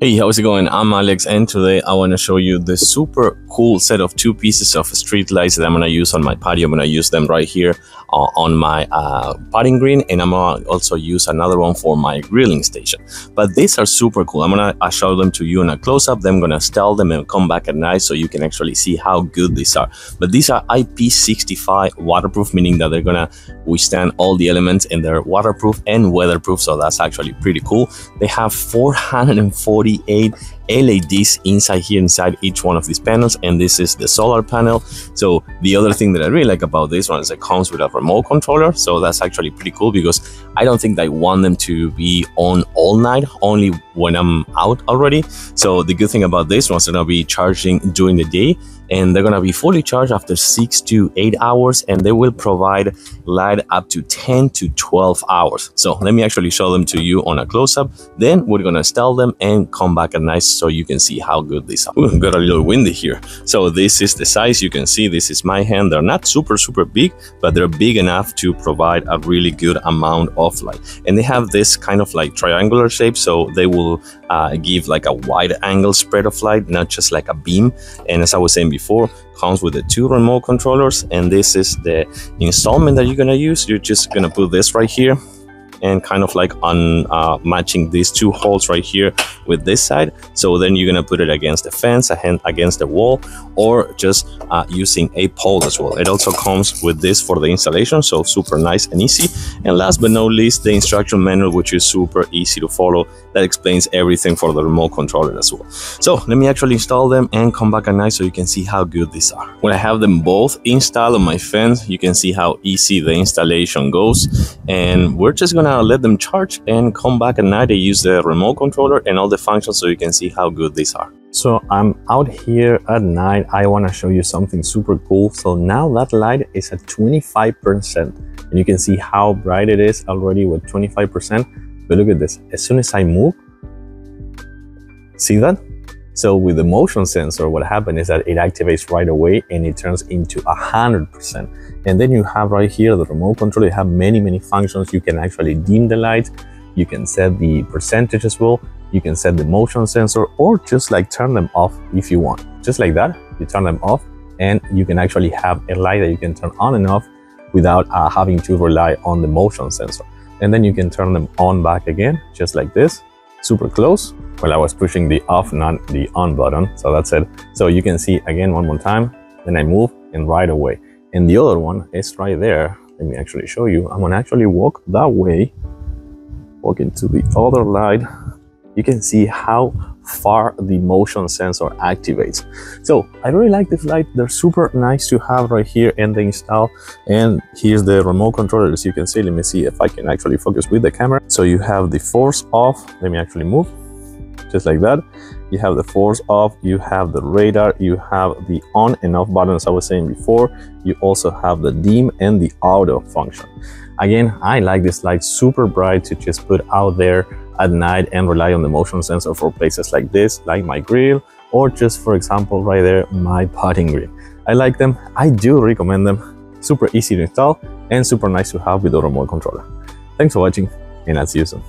Hey, how's it going? I'm Alex, and today I want to show you the super cool set of two pieces of street lights that I'm going to use on my patio. I'm going to use them right here on my potting green, and I'm going to also use another one for my grilling station. But these are super cool. I'm going to show them to you in a close-up. Then I'm going to install them and come back at night so you can actually see how good these are. But these are IP65 waterproof, meaning that they're going to withstand all the elements, and they're waterproof and weatherproof, so that's actually pretty cool. They have 448 LEDs inside each one of these panels, and this is the solar panel. So the other thing that I really like about this one is it comes with a remote controller, so that's actually pretty cool because I don't think I want them to be on all night, only when I'm out already. So the good thing about this one is they're gonna be charging during the day, and they're gonna be fully charged after 6 to 8 hours, and they will provide light up to 10 to 12 hours. So let me actually show them to you on a close-up. Then we're gonna install them and come back at night so you can see how good these are. Ooh, got a little windy here. So this is the size. You can see this is my hand. They're not super big, but they're big enough to provide a really good amount of light. And they have this kind of like triangular shape, so they will give like a wide angle spread of light, not just like a beam. And as I was saying before, comes with the two remote controllers, and this is the installment that you're gonna use. You're just gonna put this right here and kind of like on matching these two holes right here with this side. So then you're gonna put it against the fence, against the wall, or just using a pole as well. It also comes with this for the installation, so super nice and easy. And last but not least, the instruction manual, which is super easy to follow. That explains everything for the remote controller as well. So let me actually install them and come back at night so you can see how good these are. When I have them both installed on my fence, you can see how easy the installation goes. And we're just gonna let them charge and come back at night. They use the remote controller and all the functions so you can see how good these are. So I'm out here at night. I want to show you something super cool. So now that light is at 25%, and you can see how bright it is already with 25%. But look at this, as soon as I move, see that? So with the motion sensor, what happened is that it activates right away and it turns into 100%. And then you have right here the remote control. You have many functions. You can actually dim the light. You can set the percentage as well. You can set the motion sensor, or just like turn them off if you want. Just like that, you turn them off, and you can actually have a light that you can turn on and off without having to rely on the motion sensor. And then you can turn them on back again, just like this, super close. Well, I was pushing the off, not the on button, so that's it. So you can see again one more time, then I move and right away. And the other one is right there. Let me actually show you. I'm gonna actually walk that way, walk into the other light. You can see how far the motion sensor activates. So I really like this light. They're super nice to have right here in the install. And here's the remote controller, as you can see. Let me see if I can actually focus with the camera. So you have the force off. Let me actually move, just like that. You have the force off, you have the radar, you have the on and off button, as I was saying before. You also have the dim and the auto function. Again, I like this light, super bright, to just put out there at night and rely on the motion sensor for places like this, like my grill, or just, for example, right there, my potting green. I like them. I do recommend them. Super easy to install and super nice to have with the remote controller. Thanks for watching, and I'll see you soon.